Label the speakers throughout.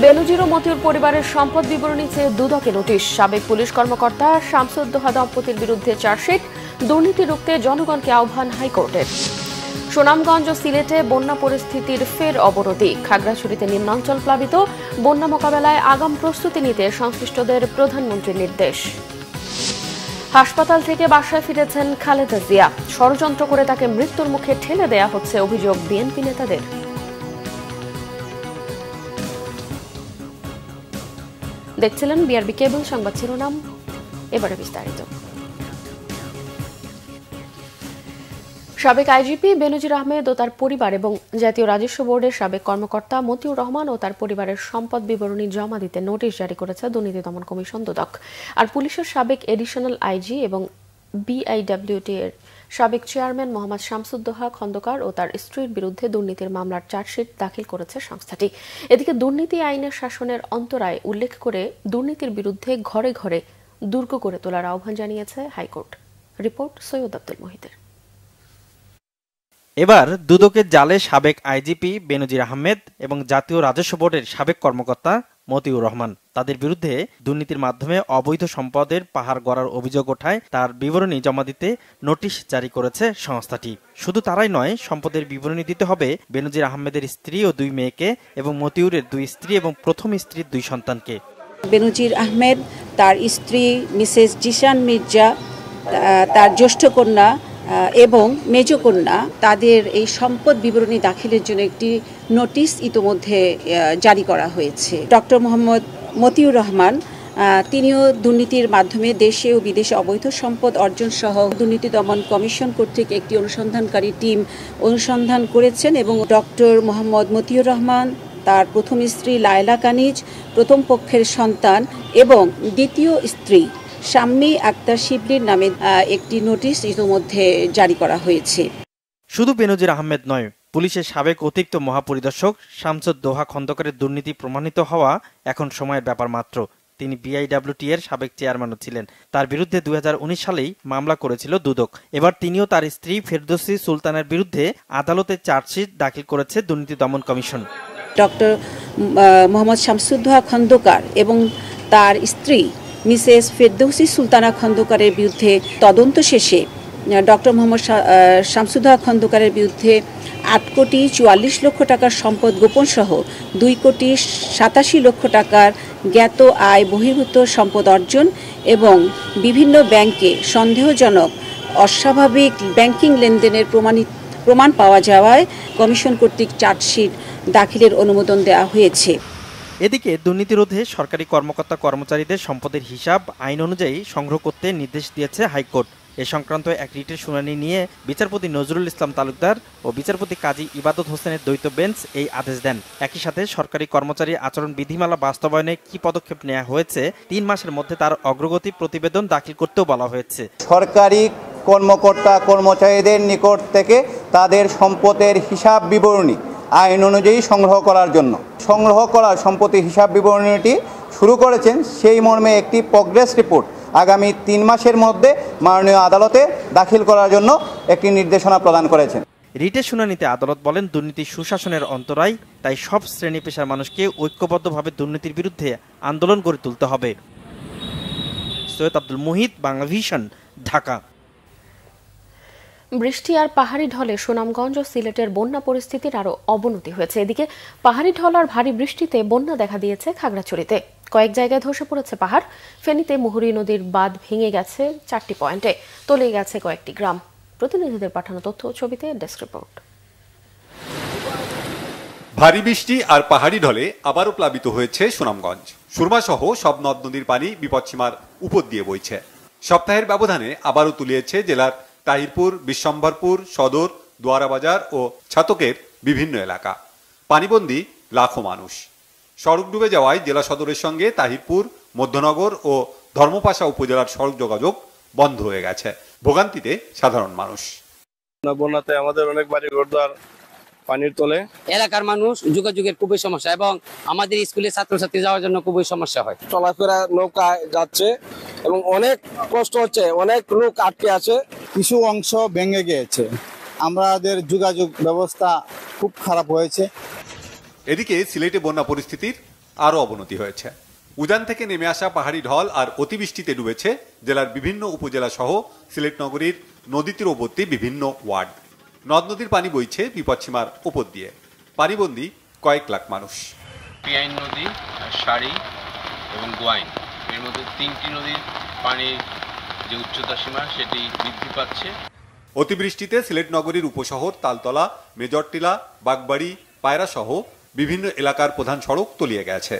Speaker 1: বেনজির ও মতিউর পরিবারের সম্পদ বিবরণী চেয়ে দুদকে নোটিশ। সাবেক পুলিশ কর্মকর্তা শামসুদ্দোহা দম্পতির বিরুদ্ধে চার্জশিট। দুর্নীতি রুখতে জনগণকে আহ্বান হাইকোর্টের। সুনামগঞ্জ ও সিলেটে বন্যা পরিস্থিতির ফের অবনতি। খাগড়াছড়িতে নিম্নাঞ্চল প্লাবিত। বন্যা মোকাবেলায় আগাম প্রস্তুতি নিতে সংশ্লিষ্টদের প্রধানমন্ত্রীর নির্দেশ। হাসপাতাল থেকে বাসায় ফিরেছেন খালেদা জিয়া। ষড়যন্ত্র করে তাকে মৃত্যুর মুখে ঠেলে দেয়া হচ্ছে, অভিযোগ বিএনপি নেতাদের। দেখছিলেন বিআরবি কেবল সংবাদ শিরোনাম, এবারে বিস্তারিত। সাবেক আইজিপি বেনজির আহমেদ ও তার পরিবার এবং জাতীয় রাজস্ব বোর্ডের সাবেক কর্মকর্তা মতিউর রহমান ও তার পরিবারের সম্পদ বিবরণী জমা দিতে নোটিশ জারি করেছে দুর্নীতি দমন কমিশন দুদক। আর পুলিশের সাবেক এডিশনাল আইজি এবং বিআইডব্লিউটি এর সাবেক চেয়ারম্যান মোহাম্মদ শামসুদ্দোহা খন্দকার ও তার স্ত্রীর বিরুদ্ধে দুর্নীতির মামলার চার্জশিট দাখিল করেছে সংস্থাটি। এদিকে দুর্নীতি আইনের শাসনের অন্তরায় উল্লেখ করে দুর্নীতির বিরুদ্ধে ঘরে ঘরে দুর্গ করে তোলার আহ্বান জানিয়েছে হাইকোর্ট। রিপোর্ট সৈয়দ আব্দুল মোহিতের।
Speaker 2: এবার দুদকের জালে সাবেক আইজিপি বেনজির আহমেদ এবং জাতীয় রাজস্ব বোর্ডের সাবেক কর্মকর্তা মতিউর রহমান, তাদের বিরুদ্ধে দুর্নীতির মাধ্যমে অবৈধ সম্পদের পাহাড় গড়ার অভিযোগ ওঠায় তার বিবরণী জমা দিতে নোটিশ জারি করেছে সংস্থাটি। শুধু তারাই নয়, সম্পদের বিবরণী দিতে হবে বেনজির আহমেদের স্ত্রী ও 2 মেয়েকে এবং মতিউরের 2 স্ত্রী এবং প্রথম স্ত্রীর 2 সন্তানকে।
Speaker 3: বেনজির আহমেদ, তার স্ত্রী মিসেস জিশান মির্জা, তার জ্যেষ্ঠ কন্যা এবং মেজ কন্যা, তাদের এই সম্পদ বিবরণী দাখিলের জন্য একটি নোটিশ ইতোমধ্যে জারি করা হয়েছে। ডক্টর মোহাম্মদ মতিউর রহমান, তিনিও দুর্নীতির মাধ্যমে দেশে ও বিদেশে অবৈধ সম্পদ অর্জন সহ দুর্নীতি দমন কমিশন কর্তৃক একটি অনুসন্ধানকারী টিম অনুসন্ধান করেছেন এবং ডক্টর মোহাম্মদ মতিউর রহমান, তার প্রথম স্ত্রী লায়লা কানিজ, প্রথম পক্ষের সন্তান এবং দ্বিতীয় স্ত্রী শাম্মী আক্তার শিবলির নামে একটি নোটিশ ইতিমধ্যে জারি করা হয়েছে।
Speaker 2: শুধু বেনজির আহমেদ নয়, পুলিশের সাবেক অতিরিক্ত মহাপরিদর্শক শামসুদ্দোহা খন্দকারের দুর্নীতি প্রমাণিত হওয়া এখন সময়ের ব্যাপার মাত্র। তিনি বিআইডব্লিউটি এর সাবেক চেয়ারম্যানও ছিলেন। তার বিরুদ্ধে 2019 সালেই মামলা করেছিল দুদক। এবার তিনিও তার স্ত্রী ফেরদৌসী সুলতানের বিরুদ্ধে আদালতে চার্জশিট দাখিল করেছে দুর্নীতি দমন কমিশন।
Speaker 3: ডক্টর মোহাম্মদ শামসুদ্দোহা খন্দকার এবং তার স্ত্রী মিসেস ফেরদৌসী সুলতানা খন্দকারের বিরুদ্ধে তদন্ত শেষে ডক্টর মোহাম্মদ শামসুদ্দোহা খন্দকারের বিরুদ্ধে 8 কোটি 44 লক্ষ টাকার সম্পদ গোপন সহ 2 কোটি 87 লক্ষ টাকার জ্ঞাত আয় বহির্ভূত সম্পদ অর্জন এবং বিভিন্ন ব্যাংকে সন্দেহজনক অস্বাভাবিক ব্যাংকিং লেনদেনের প্রমাণ পাওয়া যাওয়ায় কমিশন কর্তৃক চার্জশিট দাখিলের অনুমোদন দেওয়া হয়েছে।
Speaker 2: এদিকে দুর্নীতি রোধে সরকারি কর্মকর্তা কর্মচারীদের সম্পদের হিসাব আইন অনুযায়ী সংগ্রহ করতে নির্দেশ দিয়েছে হাইকোর্ট। এ সংক্রান্ত এক রিটের শুনানি নিয়ে বিচারপতি নজরুল ইসলাম তালুকদার ও বিচারপতি কাজী ইবাদত হোসেনের দ্বৈত বেঞ্চ এই আদেশ দেন। একই সাথে সরকারি কর্মচারী আচরণ বিধিমালা বাস্তবায়নে কি পদক্ষেপ নেওয়া হয়েছে 3 মাসের মধ্যে তার অগ্রগতি প্রতিবেদন দাখিল করতেও বলা হয়েছে।
Speaker 4: সরকারি কর্মকর্তা কর্মচারীদের নিকট থেকে তাদের সম্পদের হিসাব বিবরণী আইন অনুযায়ী সংগ্রহ করার জন্য সংগ্রহ করা সম্পত্তির হিসাব বিবরণীটি শুরু করেছেন। সেই মর্মে একটি প্রগ্রেস রিপোর্ট আগামী 3 মাসের মধ্যে মাননীয় আদালতে দাখিল করার জন্য একটি নির্দেশনা প্রদান করেছেন।
Speaker 2: রিটের শুনানিতে আদালত বলেন, দুর্নীতি সুশাসনের অন্তরায়, তাই সব শ্রেণী পেশার মানুষকে ঐক্যবদ্ধভাবে দুর্নীতির বিরুদ্ধে আন্দোলন গড়ে তুলতে হবে। সৈয়দ আব্দুল মোহিত, বাংলা ভিশন, ঢাকা।
Speaker 1: বৃষ্টি আর পাহাড়ি ঢলে সুনামগঞ্জ ও সিলেটের বন্যা পরিস্থিতির আরো অবনতি হয়েছে। এদিকে পাহাড়ি ঢল আর ভারী বৃষ্টিতে বন্যা দেখা দিয়েছে খাগড়াছড়িতে। কয়েক জায়গায় ধসে পড়েছে পাহাড়। ফেনীতে মুহুরী নদীর বাঁধ ভেঙে গেছে 4টি পয়েন্টে, তলিয়ে গেছে কয়েকটি গ্রাম। প্রতিনিধিদের পাঠানো তথ্য ও ছবিতে ডেস্ক রিপোর্ট।
Speaker 5: ভারী বৃষ্টি আর পাহাড়ি ঢলে আবারও প্লাবিত হয়েছে সুনামগঞ্জ। সুরমা সহ সব নদ নদীর পানি বিপদসীমার উপর দিয়ে বইছে। সপ্তাহের ব্যবধানে আবারও তুলিয়েছে জেলার তাহিরপুর, বিশ্বম্ভরপুর, সদর, দোয়ারাবাজার ও ছাতকের বিভিন্ন এলাকা। পানিবন্দী লাখো মানুষ। সড়ক ডুবে যাওয়ায় জেলা সদরের সঙ্গে তাহিরপুর, মধ্যনগর ও ধর্মপাশা উপজেলার সড়ক যোগাযোগ বন্ধ হয়ে গেছে। ভোগান্তিতে সাধারণ মানুষ।
Speaker 6: বন্যাতে আমাদের অনেক বাড়ি ঘরদুয়ার পানির তলে।
Speaker 7: এলাকার মানুষ যোগাযোগের খুবই সমস্যা এবং আমাদের স্কুলে ছাত্রছাত্রী যাওয়ার জন্য খুবই সমস্যা হয়।
Speaker 6: চলাফেরা নৌকায় যাচ্ছে এবং অনেক কষ্ট হচ্ছে, অনেক লোক আটকে আছে,
Speaker 8: কিছু অংশ ভেঙে গিয়েছে। আমাদের যোগাযোগ ব্যবস্থা খুব খারাপ হয়েছে।
Speaker 5: এদিকে সিলেটে বন্যা পরিস্থিতির আরও অবনতি হয়েছে। উজান থেকে নেমে আসা পাহাড়ি ঢল আর অতিবৃষ্টিতে ডুবেছে জেলার বিভিন্ন উপজেলা সহ সিলেট নগরীর নদী তীরবর্তী বিভিন্ন ওয়ার্ড। নদ নদীর পানি বইছে বিপদসীমার উপর দিয়ে। পানিবন্দী কয়েক লাখ মানুষ।
Speaker 9: পিয়াইন নদী, সারি এবং গোয়াইন, এর মধ্যে 3টি নদীর পানির যে উচ্চতা সীমা সেটি বৃদ্ধি পাচ্ছে।
Speaker 5: অতিবৃষ্টিতে সিলেট নগরীর উপশহর তালতলা, মেজরটিলা, বাগবাড়ি, পায়রা সহ বিভিন্ন এলাকার প্রধান সড়ক তলিয়ে গেছে।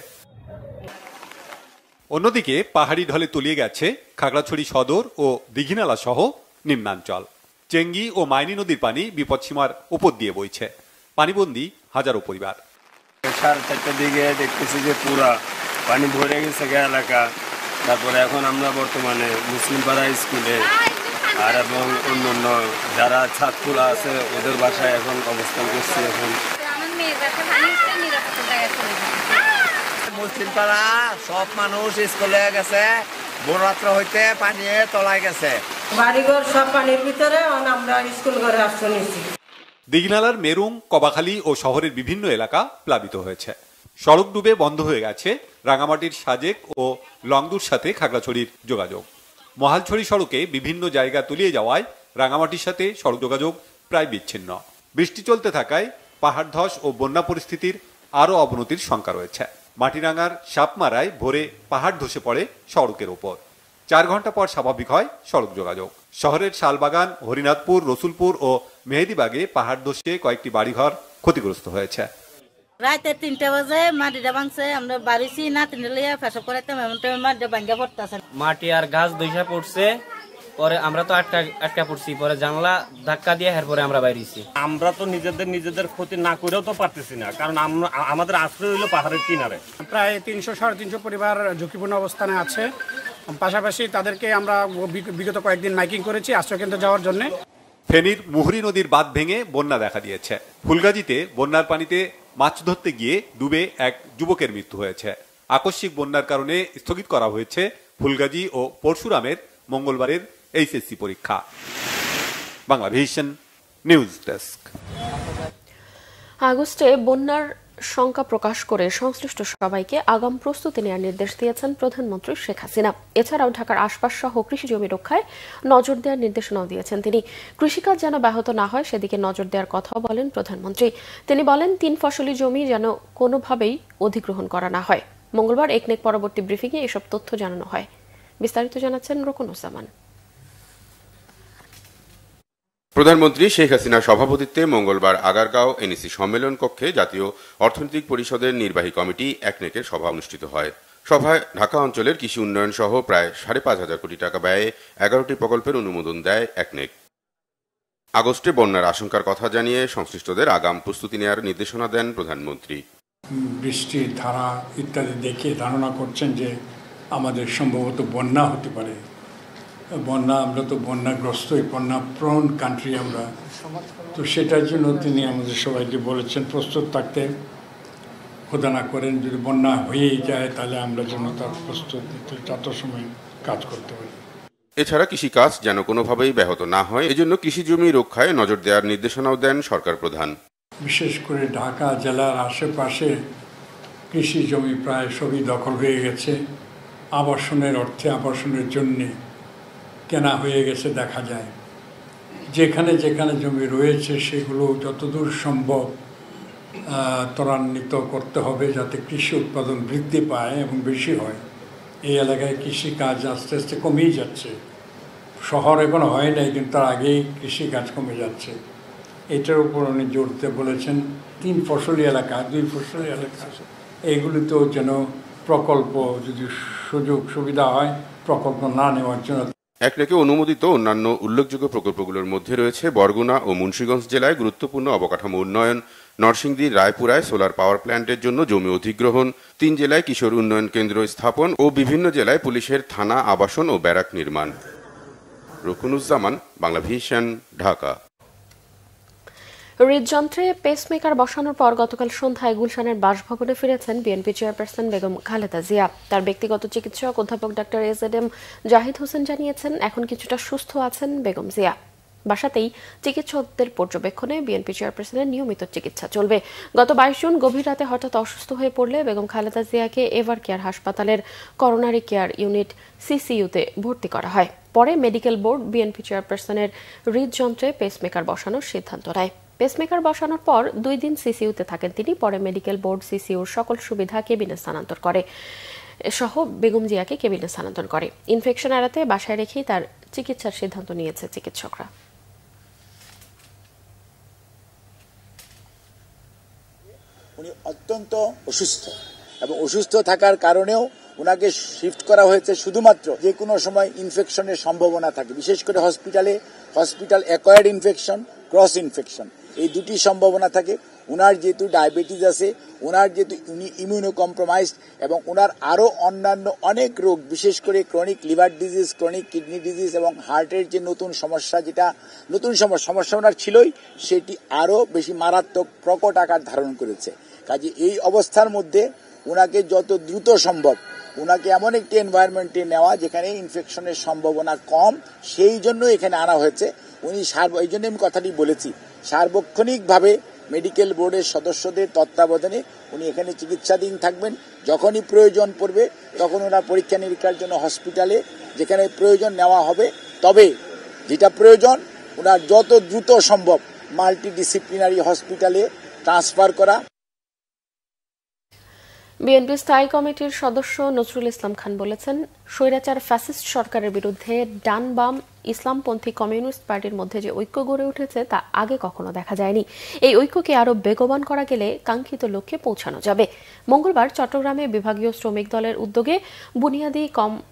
Speaker 5: অন্যদিকে পাহাড়ি ঢলে তলিয়ে গেছে খাগড়াছড়ি সদর ও দীঘিনালা সহ নিম্নাঞ্চল। চেঙ্গি ও মাইনী নদীর পানি বিপদসীমার উপর দিয়ে বইছে। পানিবন্দী হাজারো পরিবার।
Speaker 6: 4:30টার দিকে দেখতেছি যে পুরা পানি ভরে গেছে এলাকা। তারপরে এখন আমরা বর্তমানে মুসলিম পাড়া স্কুলে আর এবং অন্যান্য যারা ছাত্ররা আছে ওদের বাসায় এখন অবস্থান করছি। এখন
Speaker 10: মুসলিম পাড়া সব মানুষ স্কুলে গেছে, ভোররাত্র হইতে পানি তলায় গেছে, বাড়িঘর সব পানির ভিতরে। আমরা স্কুল ঘরে আশ্রয় নিয়েছি।
Speaker 5: দীঘিনালার মেরুং, কবাখালী ও শহরের বিভিন্ন এলাকা প্লাবিত হয়েছে। সড়ক ডুবে বন্ধ হয়ে গেছে রাঙামাটির সাজেক ও লংদুর সাথে খাগড়াছড়ির যোগাযোগ। মহালছড়ি সড়কে বিভিন্ন জায়গা তলিয়ে যাওয়ায় রাঙামাটির সাথে সড়ক যোগাযোগ প্রায় বিচ্ছিন্ন। বৃষ্টি চলতে থাকায় পাহাড় ধস ও বন্যা পরিস্থিতির আরও অবনতির শঙ্কা রয়েছে। মাটিরাঙ্গার সাপমারায় ভোরে পাহাড় ধসে পড়ে সড়কের ওপর। 4 ঘন্টা পর স্বাভাবিক হয় সড়ক যোগাযোগ। শহরের শালবাগান, হরিনাথপুর, রসুলপুর ও মেহেদিবাগে পাহাড় ধসে কয়েকটি বাড়িঘর ক্ষতিগ্রস্ত হয়েছে।
Speaker 11: রাতে 3টা বাজে মাটিটা ভাঙছে, আমরা বাড়িছি না 3টা লিয়া পেশাব করাইতাম, এমন টাইমে মাটিটা ভাঙা পড়তেছে।
Speaker 12: মাটি আর গাছ দইসা পড়ছে, পরে আমরা তো আটকা পড়ছি, পরে জানলা ধাক্কা দিয়ে এরপরে আমরা বাইরেছি।
Speaker 6: আমরা তো নিজেদের ক্ষতি না করেও তো পারতেছি না, কারণ আমাদের আশ্রয় হইলো পাহাড়ের কিনারে।
Speaker 13: প্রায় 300-350 পরিবার ঝুঁকিপূর্ণ অবস্থানে আছে। পাশাপাশি তাদেরকে আমরা বিগত কয়েকদিন মাইকিং করেছি আশ্রয় কেন্দ্রে যাওয়ার জন্য।
Speaker 5: ফেনীর মুহুরী নদীর বাঁধ ভেঙে বন্যা দেখা দিয়েছে। ফুলগাজীতে বন্যার পানিতে মাছ ধরতে গিয়ে ডুবে এক যুবকের মৃত্যু হয়েছে। আকস্মিক বন্যার কারণে স্থগিত করা হয়েছে ফুলগাজী ও পরশুরামের মঙ্গলবারের এইচএসসি পরীক্ষা। Banglavision news desk.
Speaker 1: আগস্টে বন্যার শঙ্কা প্রকাশ করে সংশ্লিষ্ট সবাইকে আগাম প্রস্তুতি নেওয়ার নির্দেশ দিয়েছেন প্রধানমন্ত্রী শেখ হাসিনা। এছাড়াও ঢাকার আশপাশ সহ কৃষি জমি রক্ষায় নজর দেওয়ার নির্দেশনাও দিয়েছেন তিনি। কৃষিকাজ যেন ব্যাহত না হয় সেদিকে নজর দেওয়ার কথাও বলেন প্রধানমন্ত্রী। তিনি বলেন 3 ফসলি জমি যেন কোনোভাবেই অধিগ্রহণ করা না হয়। মঙ্গলবার একনেক পরবর্তী ব্রিফিংয়ে এসব তথ্য জানানো হয়। বিস্তারিত জানাচ্ছেন রুকনুজ্জামান।
Speaker 14: প্রধানমন্ত্রী শেখ হাসিনার সভাপতিত্বে মঙ্গলবার আগারগাঁও এনইসি সম্মেলন কক্ষে জাতীয় অর্থনৈতিক পরিষদের নির্বাহী কমিটি একনেকের সভা অনুষ্ঠিত হয়। সভায় ঢাকা অঞ্চলের কৃষি উন্নয়ন সহ প্রায় 5,500 কোটি টাকা ব্যয়ে 11টি প্রকল্পের অনুমোদন দেয় একনেক। আগস্টে বন্যার আশঙ্কার কথা জানিয়ে সংশ্লিষ্টদের আগাম প্রস্তুতি নেওয়ার নির্দেশনা দেন প্রধানমন্ত্রী।
Speaker 15: বৃষ্টির ধারা ইত্যাদি দেখে ধারণা করছেন যে আমাদের সম্ভবত বন্যা হতে পারে। আমরা তো বন্যাগ্রস্তই, বন্যা প্রণ কান্ট্রি আমরা, তো সেটার জন্য তিনি আমাদের সবাইকে বলেছেন প্রস্তুত থাকতে। খোদা না করেন যদি বন্যা হয়েই যায় তাহলে আমরা যেন তার প্রস্তুত যত সময় কাজ করতে পারি।
Speaker 14: এছাড়া কৃষিকাজ যেন কোনোভাবেই ব্যাহত না হয় এজন্য কৃষি জমি রক্ষায় নজর দেওয়ার নির্দেশনাও দেন সরকার প্রধান।
Speaker 15: বিশেষ করে ঢাকা জেলার আশেপাশে কৃষি জমি প্রায় সবই দখল হয়ে গেছে। আবাসনের অর্থে আবাসনের জন্যে কেনা হয়ে গেছে দেখা যায়। যেখানে যেখানে জমি রয়েছে সেগুলো যতদূর সম্ভব ত্বরান্বিত করতে হবে যাতে কৃষি উৎপাদন বৃদ্ধি পায় এবং বেশি হয়। এই এলাকায় কৃষিকাজ আস্তে আস্তে কমেই যাচ্ছে। শহর এখনো হয় নাই, কিন্তু তার আগেই কৃষিকাজ কমে যাচ্ছে। এটার উপর উনি জোর দিয়ে বলেছেন 3 ফসলি এলাকা, 2 ফসলি এলাকা এইগুলিতেও যেন প্রকল্প যদি সুযোগ সুবিধা হয় প্রকল্প না নেওয়ার জন্য।
Speaker 14: একনেকে অনুমোদিত অন্যান্য উল্লেখযোগ্য প্রকল্পগুলোর মধ্যে রয়েছে বরগুনা ও মুন্সিগঞ্জ জেলায় গুরুত্বপূর্ণ অবকাঠামো উন্নয়ন, নরসিংদীর রায়পুরায় সোলার পাওয়ার প্ল্যান্টের জন্য জমি অধিগ্রহণ, 3 জেলায় কিশোর উন্নয়ন কেন্দ্র স্থাপন ও বিভিন্ন জেলায় পুলিশের থানা, আবাসন ও ব্যারাক নির্মাণ। রুকনুজ্জামান, বাংলাভিশন, ঢাকা।
Speaker 1: হৃদযন্ত্রে পেসমেকার বসানোর পর গতকাল সন্ধ্যায় গুলশানের বাসভবনে ফিরেছেন বিএনপি চেয়ারপারসন বেগম খালেদা জিয়া। তার ব্যক্তিগত চিকিৎসক অধ্যাপক ডাক্তার এজএম জাহিদ হোসেন জানিয়েছেন এখন কিছুটা সুস্থ আছেন বেগম জিয়া। বাসাতেই চিকিৎসকদের পর্যবেক্ষণে বিএনপি চেয়ারপারসনের নিয়মিত চিকিৎসা চলবে। গত 22 জুন গভীর রাতে হঠাৎ অসুস্থ হয়ে পড়লে বেগম খালেদা জিয়াকে এভার কেয়ার হাসপাতালের করোনারি কেয়ার ইউনিট সিসিইউতে ভর্তি করা হয়। পরে মেডিকেল বোর্ড বিএনপি চেয়ারপারসনের হৃদযন্ত্রে পেসমেকার বসানোর সিদ্ধান্ত নেয়। পেসমেকার বসানোর পর 2 দিন সিসিইউতে থাকেন তিনি। পরে মেডিকেল বোর্ড সিসিইউর সকল সুবিধা কেবিনে স্থানান্তর করে সহ বেগম জিয়াকে কেবিনে স্থানান্তর করে। ইনফেকশন এড়াতে বাসায় রেখেই তার চিকিৎসার সিদ্ধান্ত নিয়েছে চিকিৎসকরা।
Speaker 16: উনি অত্যন্ত অসুস্থ এবং অসুস্থ থাকার কারণেও ওনাকে শিফট করা হয়েছে শুধুমাত্র যে কোনো সময় ইনফেকশনের সম্ভাবনা থাকে, বিশেষ করে hospital acquired infection, cross infection, এই দুটি সম্ভাবনা থাকে। ওনার যেহেতু ডায়াবেটিস আছে, ওনার যেহেতু উনি ইমিউনো কম্প্রোমাইজড এবং ওনার আরও অন্যান্য অনেক রোগ, বিশেষ করে chronic liver disease, chronic kidney disease এবং হার্টের যে নতুন সমস্যা, যেটা নতুন সমস্যা ওনার ছিলই, সেটি আরও বেশি মারাত্মক প্রকট আকার ধারণ করেছে। কাজে এই অবস্থার মধ্যে ওনাকে যত দ্রুত সম্ভব ওনাকে এমন একটি এনভায়রনমেন্টে নেওয়া যেখানে ইনফেকশনের সম্ভাবনা কম, সেই জন্য এখানে আনা হয়েছে। উনি এই জন্য আমি কথাটি বলেছি, সার্বক্ষণিকভাবে মেডিকেল বোর্ডের সদস্যদের তত্ত্বাবধানে উনি এখানে চিকিৎসাধীন থাকবেন। যখনই প্রয়োজন পড়বে তখন ওনার পরীক্ষা নিরীক্ষার জন্য হসপিটালে যেখানে প্রয়োজন নেওয়া হবে। তবে যেটা প্রয়োজন ওনার যত দ্রুত সম্ভব মাল্টিডিসিপ্লিনারি হসপিটালে ট্রান্সফার করা।
Speaker 1: বিএনপি স্থায়ী কমিটির সদস্য নজরুল ইসলাম খান বলেছেন, স্বৈরাচার ফ্যাসিস্ট সরকারের বিরুদ্ধে ডান বাম ইসলামপন্থী কমিউনিস্ট পার্টির মধ্যে যে ঐক্য গড়ে উঠেছে তা আগে কখনো দেখা যায়নি। এই ঐক্যকে আরো বেগবান করা গেলে কাঙ্ক্ষিত লক্ষ্যে পৌঁছানো যাবে। মঙ্গলবার চট্টগ্রামে বিভাগীয় শ্রমিক দলের উদ্যোগে বুনিয়াদী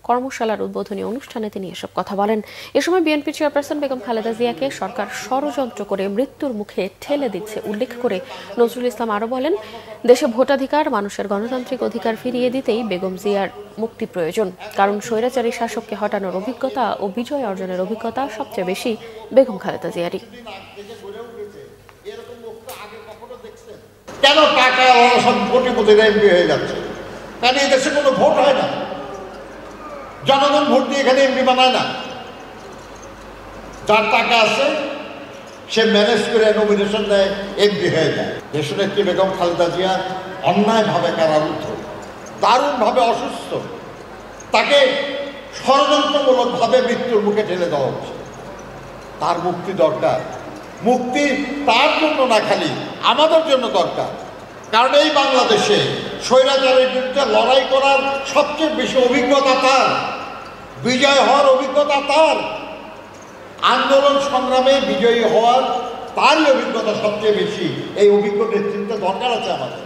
Speaker 1: কর্মশালার উদ্বোধনী অনুষ্ঠানে তিনি এসব কথা বলেন। এ সময় বিএনপি চেয়ারপারসন বেগম খালেদা জিয়াকে সরকার ষড়যন্ত্র করে মৃত্যুর মুখে ঠেলে দিচ্ছে উল্লেখ করে নজরুল ইসলাম আরো বলেন, দেশে ভোটাধিকার, মানুষের গণতান্ত্রিক অধিকার ফিরিয়ে দিতেই বেগম জিয়ার মুক্তি প্রয়োজন। কারণ স্বৈরাচারী শাসককে হটানোর অভিজ্ঞতা ও বিজয় অর্জনের অভিজ্ঞতা সবচেয়ে বেশি বেগম খালেদা জিয়ারই।
Speaker 17: কেন টাকা সব কোটিপতিরা এমপি হয়ে যাচ্ছে? কারণ এই দেশে কোনো ভোট হয় না, জনগণ ভোট দিয়ে এখানে এমপি বানায় না। যার টাকা আছে সে ম্যানেজ করে নমিনেশন দেয়, এমপি হয়ে যায়। দেশনেত্রী বেগম খালেদা জিয়া অন্যায়ভাবে কারারুদ্ধ, দারুণভাবে অসুস্থ, তাকে ষড়যন্ত্রমূলকভাবে মৃত্যুর মুখে ঠেলে দেওয়া হচ্ছে। তার মুক্তি দরকার। মুক্তি তার জন্য না, খালি আমাদের জন্য দরকার। কারণ এই বাংলাদেশে স্বৈরাচারের বিরুদ্ধে লড়াই করার সবচেয়ে বেশি অভিজ্ঞতা তার, বিজয় হওয়ার অভিজ্ঞতা তার, আন্দোলন সংগ্রামে বিজয়ী হওয়ার তারই অভিজ্ঞতা সবচেয়ে বেশি। এই অভিজ্ঞ নেতৃত্ব দরকার আছে আমাদের।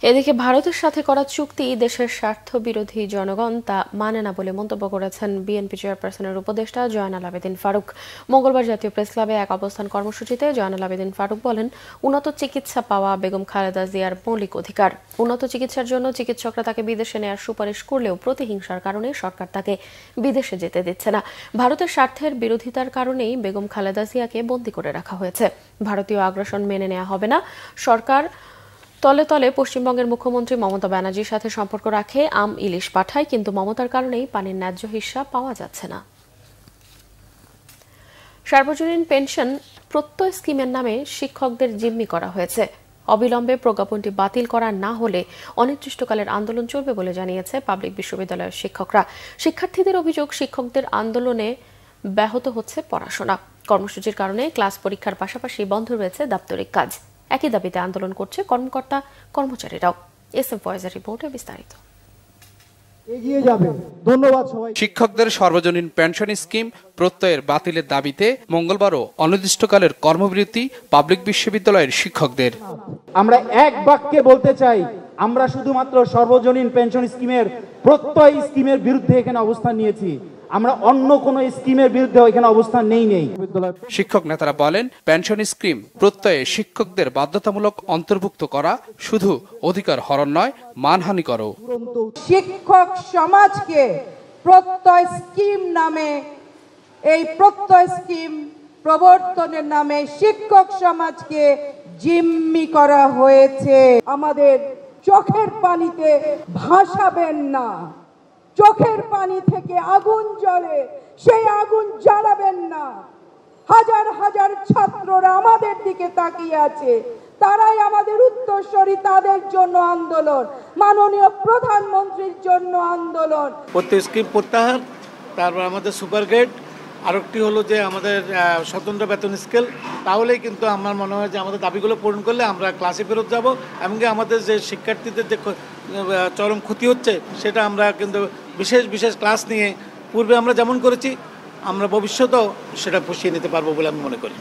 Speaker 1: এদিকে ভারতের সাথে করা চুক্তি দেশের স্বার্থ বিরোধী, জনগণ তা মানে না বলে মন্তব্য করেছেন বিএনপি চেয়ারপারসনের উপদেষ্টা জয়নাল আবেদিন ফারুক। মঙ্গলবার জাতীয় প্রেস ক্লাবে এক অবস্থান কর্মসূচিতে জয়নাল আবেদিন ফারুক বলেন, উন্নত চিকিৎসা পাওয়া বেগম খালেদা জিয়ার মৌলিক অধিকার। উন্নত চিকিৎসার জন্য চিকিৎসকরা তাকে বিদেশে নেওয়ার সুপারিশ করলেও প্রতিহিংসার কারণে সরকার তাকে বিদেশে যেতে দিচ্ছে না। ভারতের স্বার্থের বিরোধিতার কারণেই বেগম খালেদা জিয়াকে বন্দী করে রাখা হয়েছে। ভারতীয় আগ্রাসন মেনে নেওয়া হবে না। সরকার তলে তলে পশ্চিমবঙ্গের মুখ্যমন্ত্রী মমতা ব্যানার্জির সাথে সম্পর্ক রাখে, ইলিশ পাঠায়, কিন্তু মমতার কারণেই পানির ন্যায্য হিস্যা পাওয়া যাচ্ছে না। সার্বজনীন পেনশন প্রত্যয় স্কিমের নামে শিক্ষকদের জিম্মি করা হয়েছে। অবিলম্বে প্রজ্ঞাপনটি বাতিল করা না হলে অনির্দিষ্টকালের আন্দোলন চলবে বলে জানিয়েছে পাবলিক বিশ্ববিদ্যালয়ের শিক্ষকরা। শিক্ষার্থীদের অভিযোগ, শিক্ষকদের আন্দোলনে ব্যাহত হচ্ছে পড়াশোনা। কর্মসূচির কারণে ক্লাস পরীক্ষার পাশাপাশি বন্ধ রয়েছে দাপ্তরিক কাজ। একই দাবিতে আন্দোলন করছে কর্মকর্তা কর্মচারীরাও। এসএম ফয়েজের রিপোর্টে বিস্তারিত।
Speaker 18: শিক্ষকদের সর্বজনীন পেনশন স্কিম প্রত্যয়ের বাতিলের দাবিতে মঙ্গলবারও অনির্দিষ্টকালের কর্মবিরতি পাবলিক বিশ্ববিদ্যালয়ের শিক্ষকদের।
Speaker 19: আমরা এক বাক্যে বলতে চাই, আমরা শুধুমাত্র সর্বজনীন পেনশন স্কিমের প্রত্যয় স্কিমের বিরুদ্ধে এখানে অবস্থান নিয়েছি। আমরা অন্য কোন স্কিমের বিরুদ্ধে এখানে অবস্থান নেই।
Speaker 18: শিক্ষক নেতারা বলেন, পেনশন স্কিম প্রত্যয়ে শিক্ষকদের বাধ্যতামূলক অন্তর্ভুক্ত করা শুধু অধিকার হরণ নয়, মানহানিকরও।
Speaker 20: শিক্ষক সমাজকে প্রত্যয় স্কিম নামে, এই প্রত্যয় স্কিম প্রবর্তনের নামে শিক্ষক সমাজকে জিম্মি করা হয়েছে। আমাদের চোখের পানিতে ভাসাবেন না। চোখের পানি থেকে আগুন জ্বলে, সেই আগুন জ্বালাবেন না। হাজার হাজার ছাত্ররা আমাদের দিকে তাকিয়ে আছে, তারাই আমাদের উত্তরসূরি, তাদের জন্য আন্দোলন, মাননীয় প্রধানমন্ত্রীর জন্য আন্দোলন।
Speaker 21: প্রত্যেক স্কিম প্রত্যাহার, তারপর আমাদের সুপার গ্রেড, আরেকটি হলো যে আমাদের স্বতন্ত্র বেতন স্কেল। তাহলেই কিন্তু আমার মনে হয় যে আমাদের দাবিগুলো পূরণ করলে আমরা ক্লাসে ফেরত যাব, এমনকি আমাদের যে শিক্ষার্থীদের যে চরম ক্ষতি হচ্ছে সেটা আমরা কিন্তু বিশেষ বিশেষ ক্লাস নিয়ে পূর্বে আমরা যেমন করেছি আমরা ভবিষ্যতেও সেটা পুষিয়ে নিতে পারবো বলে আমি মনে করি।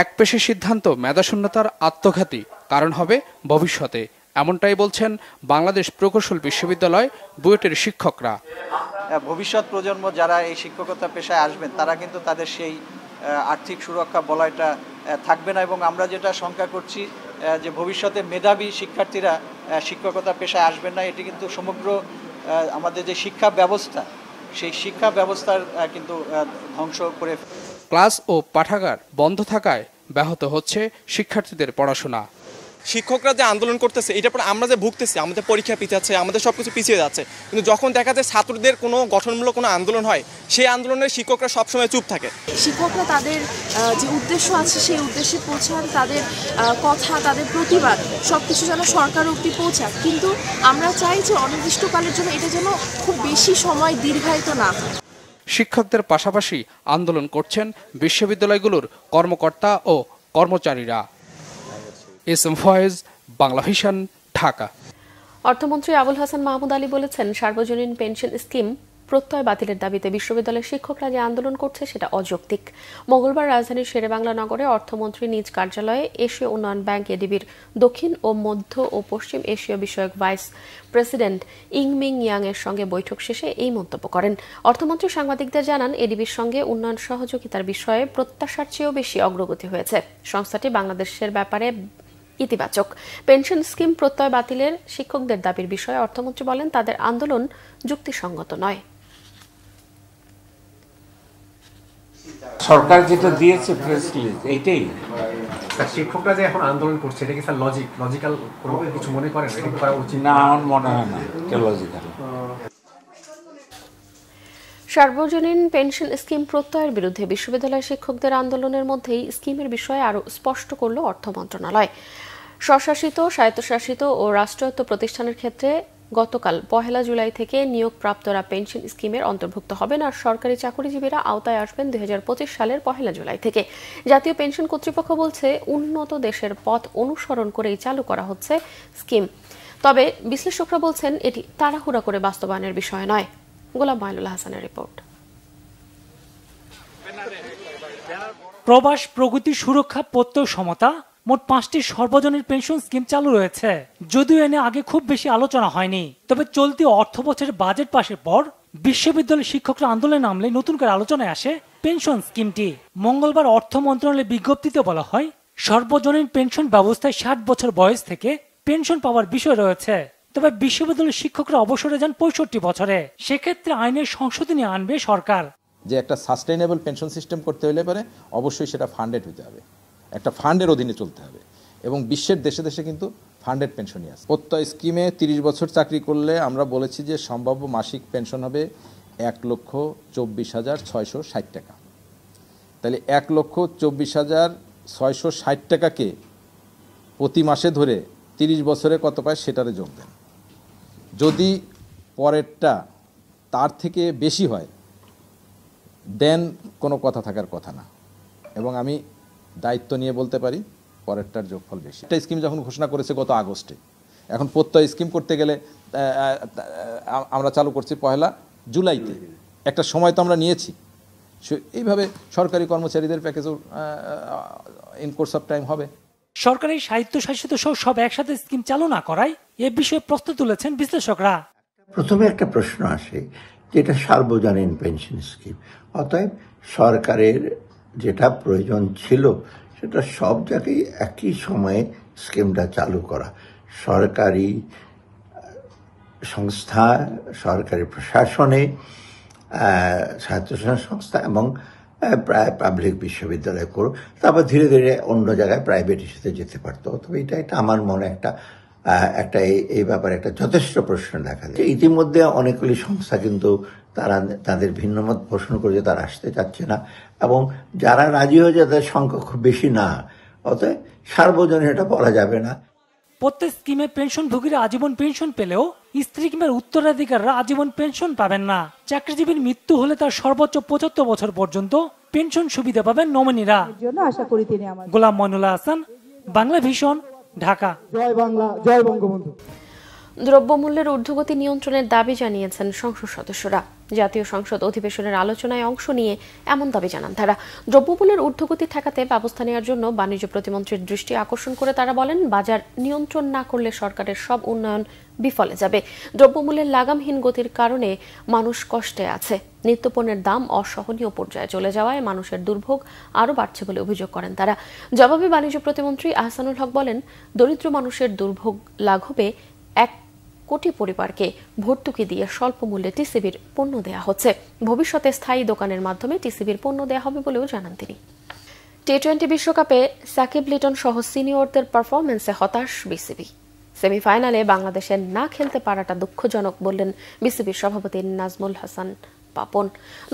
Speaker 18: একপেশে সিদ্ধান্ত মেধাশূন্যতার আত্মঘাতী কারণ হবে ভবিষ্যতে, এমনটাই বলছেন বাংলাদেশ প্রকৌশল বিশ্ববিদ্যালয় বুয়েটের শিক্ষকরা।
Speaker 22: ভবিষ্যৎ প্রজন্ম যারা এই শিক্ষকতা পেশায় আসবেন তারা কিন্তু তাদের সেই আর্থিক সুরক্ষা বলয়টা থাকবে না, এবং আমরা যেটা শঙ্কা করছি যে ভবিষ্যতে মেধাবী শিক্ষার্থীরা শিক্ষকতা পেশায় আসবেন না, এটি কিন্তু সমগ্র আমাদের যে শিক্ষা ব্যবস্থা সেই শিক্ষা ব্যবস্থার কিন্তু ধ্বংস করে।
Speaker 18: ক্লাস ও পাঠাগার বন্ধ থাকায় ব্যাহত হচ্ছে শিক্ষার্থীদের পড়াশোনা।
Speaker 23: শিক্ষকরা যে আন্দোলন করতেছে এটার পর আমরা যে ভুগতেছি, আমাদের পরীক্ষা পিছাচ্ছে, আমাদের সবকিছু পিছিয়ে যাচ্ছে, কিন্তু যখন দেখা যায় ছাত্রদের কোনো গঠনমূলক কোনো আন্দোলন হয় সেই আন্দোলনের শিক্ষকরা সবসময় চুপ থাকে।
Speaker 24: শিক্ষকরা তাদের যে উদ্দেশ্য আছে সেই উদ্দেশ্যে পৌঁছান, তাদের কথা, তাদের প্রতিবাদ সবকিছু যেন সরকার অবধি পৌঁছাক, কিন্তু আমরা চাই যে অনির্দিষ্টকালের জন্য এটা যেন খুব বেশি সময় দীর্ঘায়িত না হয়।
Speaker 18: শিক্ষকদের পাশাপাশি আন্দোলন করছেন বিশ্ববিদ্যালয়গুলোর কর্মকর্তা ও কর্মচারীরা। SM Foyez, Bangla Vision, Dhaka.
Speaker 1: অর্থমন্ত্রী আবুল হাসান মাহমুদ আলী বলেছেন, সার্বজনীন পেনশন স্কিম প্রত্যয় বাতিলের দাবিতে বিশ্ববিদ্যালয়ের শিক্ষকরা যে আন্দোলন করছে সেটা অযৌক্তিক। মঙ্গলবার রাজধানীর শেরেবাংলা নগরে অর্থমন্ত্রী নিজ কার্যালয়ে এশীয় উন্নয়ন ব্যাংক এডিবির দক্ষিণ ও মধ্য ও পশ্চিম এশীয় বিষয়ক ভাইস প্রেসিডেন্ট ইংমিং ইয়াং এর সঙ্গে বৈঠক শেষে এই মন্তব্য করেন। অর্থমন্ত্রী সাংবাদিকদের জানান, এডিবির সঙ্গে উন্নয়ন সহযোগিতার বিষয়ে প্রত্যাশার চেয়েও বেশি অগ্রগতি হয়েছে। সংস্থাটি বাংলাদেশের ব্যাপারে ইতিবাচক। পেনশন স্কিম প্রত্যয় বাতিলের শিক্ষকদের দাবির বিষয়ে অর্থমন্ত্রী বলেন, তাদের আন্দোলন যুক্তিসঙ্গত নয়।
Speaker 25: সরকার যেটা দিয়েছে প্রেস রিলিজ এইটাই।
Speaker 26: শিক্ষকরা যে এখন আন্দোলন করছে এটা কি স্যার লজিক্যাল কোনো কিছু মনে করেন এটা করা উচিত?
Speaker 25: না, আমার মনে হয় না এটা লজিক্যাল।
Speaker 1: সার্বজনীন পেনশন স্কিম প্রত্যয়ের বিরুদ্ধে বিশ্ববিদ্যালয় শিক্ষকদের আন্দোলনের মধ্যেই স্কিমের বিষয়ে আরও স্পষ্ট করল অর্থ মন্ত্রণালয়। স্বশাসিত, স্বায়ত্তশাসিত ও রাষ্ট্রায়ত্ত প্রতিষ্ঠানের ক্ষেত্রে গতকাল 1 জুলাই থেকে নিয়োগপ্রাপ্তরা পেনশন স্কিমের অন্তর্ভুক্ত হবেন, আর সরকারি চাকরিজীবীরা আওতায় আসবেন 2025 সালের 1 জুলাই থেকে। জাতীয় পেনশন কর্তৃপক্ষ বলছে, উন্নত দেশের পথ অনুসরণ করেই চালু করা হচ্ছে স্কিম। তবে বিশ্লেষকরা বলছেন, এটি তাড়াহুড়া করে বাস্তবায়নের বিষয় নয়। গোলাম মাইনুল হাসানের রিপোর্ট।
Speaker 27: প্রবাস, প্রগতি, সুরক্ষা, প্রত্যয়, সমতা, মোট 5টি সর্বজনীন পেনশন স্কিম চালু রয়েছে। যদিও এনে আগে খুব বেশি আলোচনা হয়নি, তবে চলতি অর্থ বছরের বাজেট পাশের পর বিশ্ববিদ্যালয় শিক্ষকরা আন্দোলনে নামলে নতুন করে আলোচনায় আসে পেনশন স্কিমটি। মঙ্গলবার অর্থ মন্ত্রণালয়ের বিজ্ঞপ্তিতে বলা হয়, সর্বজনীন পেনশন ব্যবস্থায় 60 বছর বয়স থেকে পেনশন পাওয়ার বিষয় রয়েছে। তবে বিশ্ববিদ্যালয়ের শিক্ষকরা অবসরে যান 65 বছরে। সেক্ষেত্রে আইনের সংশোধনী আনবে সরকার।
Speaker 28: যে একটা সাস্টেইনেবল পেনশন সিস্টেম করতে হলে পরে অবশ্যই সেটা ফান্ডেড হতে হবে, একটা ফান্ডের অধীনে চলতে হবে, এবং বিশ্বের দেশে দেশে কিন্তু ফান্ডেড পেনশনই আছে। প্রত্যয় স্কিমে 30 বছর চাকরি করলে আমরা বলেছি যে সম্ভাব্য মাসিক পেনশন হবে 1,24,660 টাকা। তাহলে 1,24,660 টাকাকে প্রতি মাসে ধরে 30 বছরে কত পায় সেটারে যোগ দেন। যদি পরেরটা তার থেকে বেশি হয় দেন কোনো কথা থাকার কথা না, এবং আমি দায়িত্ব নিয়ে বলতে পারি পরেরটার যোগফল বেশি। একটা স্কিম যখন ঘোষণা করেছে গত আগস্টে, এখন প্রত্যয় স্কিম করতে গেলে আমরা চালু করছি 1 জুলাইতে। একটা সময় তো আমরা নিয়েছি, এইভাবে সরকারি কর্মচারীদের প্যাকেজও ইন কোর্স অফ টাইম হবে।
Speaker 27: সরকারি স্বায়ত্তশাসিত সব একসাথে স্কিম চালু না করায় এ বিষয়ে প্রশ্ন তুলেছেন বিশ্লেষকরা।
Speaker 29: প্রথমে একটা প্রশ্ন আসে যেটা সার্বজনীন পেনশন স্কিম, অতএব সরকারের যেটা প্রয়োজন ছিল সেটা সব জায়গায় একই সময়ে স্কিমটা চালু করা। সরকারি সংস্থা, সরকারি প্রশাসনে, স্বায়ত্তশাসন সংস্থা এবং প্রায় পাবলিক বিশ্ববিদ্যালয় করুক, তারপর ধীরে ধীরে অন্য জায়গায় প্রাইভেটের সাথে যেতে পারতো। তবে এটা আমার মনে একটা একটা এই ব্যাপারে একটা যথেষ্ট প্রশ্ন দেখা যায়। ইতিমধ্যে অনেকগুলি সংস্থা কিন্তু তারা তাদের ভিন্নমত পোষণ করেছে, তারা আসতে চাচ্ছে না, এবং যারা রাজি হয়েছে তাদের সংখ্যা খুব বেশি না, অতএব সার্বজনীন এটা বলা যাবে না।
Speaker 27: প্রত্যেক স্কিমে পেনশনভোগীরা আজীবন পেনশন পেলেও স্ত্রী কিংবা উত্তরাধিকাররা আজীবন পেনশন পাবেন না। চাকরিজীবীর মৃত্যু হলে তার সর্বোচ্চ 75 বছর পর্যন্ত পেনশন সুবিধা পাবেন নমিনিরা।
Speaker 20: আশা করি তিনি আমার।
Speaker 27: গোলাম মইনুল্লাহ হাসান, বাংলা ভিশন, ঢাকা।
Speaker 20: জয় বাংলা, জয় বঙ্গবন্ধু।
Speaker 1: দ্রব্যমূল্যের ঊর্ধ্বগতি নিয়ন্ত্রণের দাবি জানিয়েছেন সংসদ সদস্যরা। জাতীয় সংসদ অধিবেশনের আলোচনায় অংশ নিয়ে এমন দাবি জানান তারা। দ্রব্যমূল্যের ঊর্ধ্বগতি ঠেকাতে ব্যবস্থা নেওয়ার জন্য বাণিজ্য প্রতিমন্ত্রীর দৃষ্টি আকর্ষণ করে তারা বলেন, বাজার নিয়ন্ত্রণ না করলে সরকারের সব উন্নয়ন বিফলে যাবে। দ্রব্যমূল্যের লাগামহীন গতির কারণে মানুষ কষ্টে আছে। নিত্যপণ্যের দাম অসহনীয় পর্যায়ে চলে যাওয়ায় মানুষের দুর্ভোগ আরও বাড়ছে বলে অভিযোগ করেন তারা। জবাবে বাণিজ্য প্রতিমন্ত্রী আহসানুল হক বলেন, দরিদ্র মানুষের দুর্ভোগ লাঘবে 1 কোটি পরিবারকে ভর্তুকি দিয়ে স্বল্প মূল্যে টিসিবির পণ্য দেয়া হচ্ছে। ভবিষ্যতে স্থায়ী দোকানের মাধ্যমে টিসিবির পণ্য দেয়া হবে বলেও জানান তিনি। টি-20 বিশ্বকাপে সাকিব লিটন সহ সিনিয়রদের পারফরমেন্সে হতাশ বিসিবি। সেমিফাইনালে বাংলাদেশের না খেলতে পারাটা দুঃখজনক বললেন বিসিবির সভাপতি নাজমুল হাসান পাপন।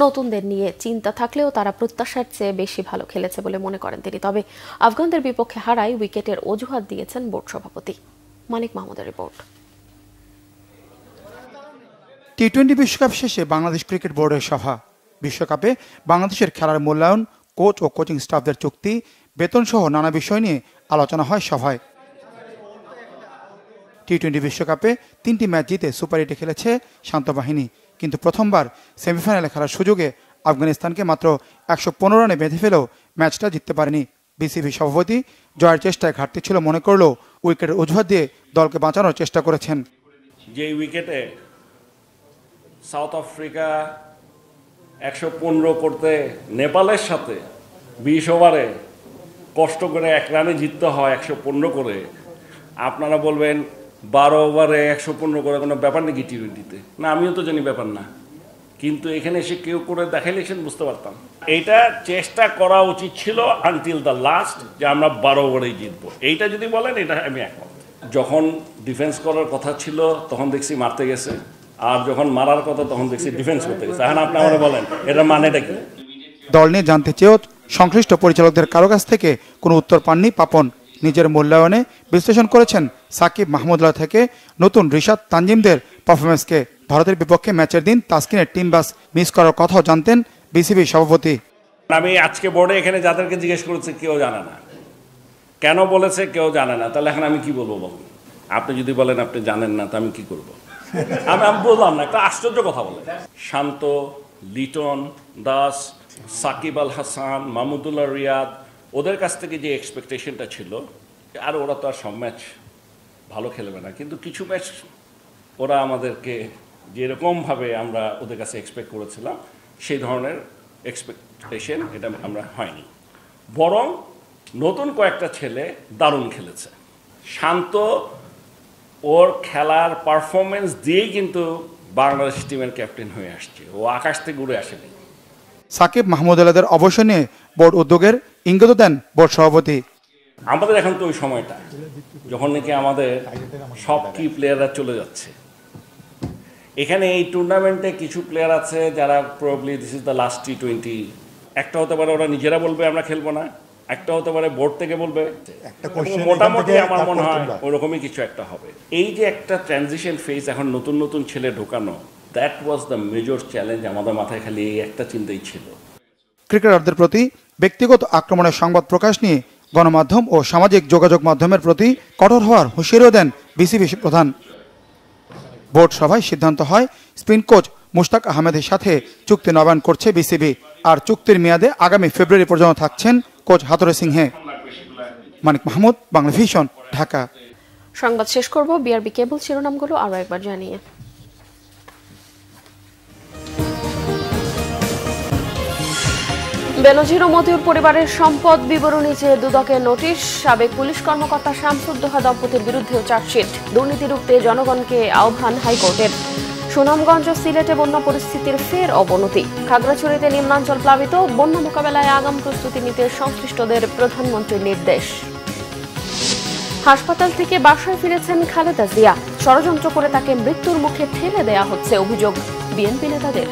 Speaker 1: নতুনদের নিয়ে চিন্তা থাকলেও তারা প্রত্যাশার চেয়ে বেশি ভালো খেলেছে বলে মনে করেন তিনি। তবে আফগানদের বিপক্ষে হারায় উইকেটের অজুহাত দিয়েছেন বোর্ড সভাপতি। মানিক মাহমুদের রিপোর্ট।
Speaker 2: টি-20 বিশ্বকাপ শেষে বাংলাদেশ ক্রিকেট বোর্ডের সভা। বিশ্বকাপে বাংলাদেশের খেলার মূল্যায়ন, কোচ ও কোচিং স্টাফদের চুক্তি, বেতন সহ নানা বিষয় নিয়ে আলোচনা হয় সভায়। টি-20 বিশ্বকাপে 3টি ম্যাচ জিতে সুপার 8-এ খেলেছে শান্ত বাহিনী, কিন্তু প্রথমবার সেমিফাইনালে খেলার সুযোগে আফগানিস্তানকে মাত্র 115 রানে বেঁধে ফেলেও ম্যাচটা জিততে পারেনি। বিসিবি সভাপতি জয়ের চেষ্টায় ঘাটতি ছিল মনে করলেও উইকেটের অজুহাত দিয়ে দলকে বাঁচানোর চেষ্টা করেছেন।
Speaker 3: যে উইকেটে সাউথ আফ্রিকা 115 করতে নেপালের সাথে 20 ওভারে কষ্ট করে 1 রানে জিততে হয় 115 করে, আপনারা বলবেন 12 ওভারে 115 করে কোনো ব্যাপার নাকি টি-20-তে? না, আমিও তো জানি ব্যাপার না, কিন্তু এখানে এসে কেউ করে দেখাইলেছেন বুঝতে পারতাম। এইটা চেষ্টা করা উচিত ছিল আনটিল দ্য লাস্ট, যে আমরা 12 ওভারেই জিতবো। এইটা যদি বলেন, এটা আমি একমত। যখন ডিফেন্স করার কথা ছিল তখন দেখছি মারতে গেছে, আর যখন মারার কথা তখন দেখছি ডিফেন্স করতে গেছে। এখন আপনি আমাকে বলেন এটা মানেটা কি?
Speaker 2: দল নিয়ে জানতে চেয়েও সংশ্লিষ্ট পরিচালকদের কারো কাছ থেকে কোনো উত্তর পাননি পাপন। নিজের মূল্যায়নে বিশ্লেষণ করেছেন সাকিব মাহমুদুল্লাহ থেকে নতুন রিশাদ তানজিমদের পারফরমেন্সকে। ভারতের বিপক্ষে ম্যাচের দিন তাসকিনের টিম বাস মিস করার কথাও জানতেন বিসিবি সভাপতি।
Speaker 3: আমি আজকে বোর্ডে এখানে যাদেরকে জিজ্ঞেস করেছি কেউ জানে না, কেন বলেছে কেউ জানে না। তাহলে এখন আমি কি বলবো বলুন? আপনি যদি বলেন আপনি জানেন না, তো আমি কি করবো? আমি বললাম না, একটা আশ্চর্য কথা বলে। শান্ত, লিটন দাস, সাকিব আল হাসান, মাহমুদুল্লাহ রিয়াদ, ওদের কাছ থেকে যে এক্সপেকটেশনটা ছিল, আর ওরা তো আর সব ম্যাচ ভালো খেলবে না, কিন্তু কিছু ম্যাচ ওরা আমাদেরকে যেরকমভাবে আমরা ওদের কাছে এক্সপেক্ট করেছিলাম সেই ধরনের এক্সপেকটেশন এটা আমরা হয়নি। বরং নতুন কয়েকটা ছেলে দারুণ খেলেছে। শান্ত ওর খেলার পারফরমেন্স দিয়েই কিন্তু বাংলাদেশ টিমের ক্যাপ্টেন হয়ে আসছে, ও আকাশ থেকে উড়ে আসেনি।
Speaker 2: সাকিব মাহমুদুল্লাহদের অবসর নিয়ে বোর্ড উদ্যোগের ইঙ্গিত দেন বোর্ড সভাপতি।
Speaker 3: আমাদের এখন তো ওই সময়টা যখন নাকি আমাদের সব কি প্লেয়াররা চলে যাচ্ছে। এখানে এই টুর্নামেন্টে কিছু প্লেয়ার আছে যারা probably this is the last টি-20। একটা হতে পারে ওরা নিজেরা বলবে আমরা খেলবো না, একটা হতে পারে বোর্ড থেকে বলবে, মোটামুটি আমার মনে হয় ওরকমই কিছু একটা হবে। এই যে একটা ট্রানজিশন ফেজ, এখন নতুন নতুন ছেলে ঢোকানো, that was the major challenge. আমাদের মাথায় খালি এই একটা চিন্তাই ছিল।
Speaker 2: ক্রিকেটারদের প্রতি ব্যক্তিগত আক্রমণের সংবাদ প্রকাশ নিয়ে গণমাধ্যম ও সামাজিক যোগাযোগ মাধ্যমের প্রতি কঠোর হওয়ার হুঁশিয়ারিও দেন বিসিবি প্রধান। বোর্ড সভায় সিদ্ধান্ত হয় স্পিন কোচ মুশতাক আহমেদের সাথে চুক্তি নবায়ন করছে বিসিবি, আর চুক্তির মেয়াদে আগামী ফেব্রুয়ারি পর্যন্ত থাকছেন কোচ হাতুরে সিংহে। মানিক মাহমুদ, বাংলা ভিশন, ঢাকা।
Speaker 1: সংবাদ শেষ করব বিআরবি কেবল শিরোনামগুলো আরো একবার জানিয়ে। বেনজির ও মতিউর পরিবারের সম্পদ বিবরণী চেয়ে দুদকের নোটিশ। সাবেক পুলিশ কর্মকর্তা শামসুদ্দোহা দম্পতির বিরুদ্ধেও চার্জশিট। দুর্নীতি রুখতে জনগণকে আহ্বান হাইকোর্টের। সুনামগঞ্জ ও সিলেটে বন্যা পরিস্থিতির ফের অবনতি। খাগড়াছড়িতে নিম্নাঞ্চল প্লাবিত, বন্যা মোকাবেলায় আগাম প্রস্তুতি নিতে সংশ্লিষ্টদের প্রধানমন্ত্রীর নির্দেশ। হাসপাতাল থেকে বাসায় ফিরেছেন খালেদা জিয়া। ষড়যন্ত্র করে তাকে মৃত্যুর মুখে ঠেলে দেয়া হচ্ছে, অভিযোগ বিএনপি নেতাদের।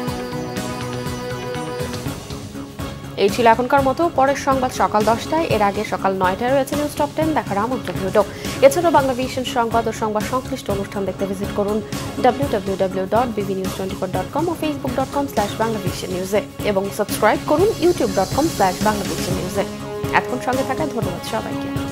Speaker 1: এই ছিল এখনকার মতো। পরের সংবাদ সকাল 10টায়, এর আগে সকাল 9টায় রয়েছে নিউজ টপ 10 দেখার আমন্ত্রণ রইল। এছাড়াও বাংলাভিশন সংবাদ ও সংবাদ সংশ্লিষ্ট অনুষ্ঠান দেখতে ভিজিট করুন www.bbnews24.com ও facebook.com/banglavishnnews এবং সাবস্ক্রাইব করুন youtube.com/banglavishnnews। এতক্ষণ সঙ্গে থাকায় ধন্যবাদ সবাইকে।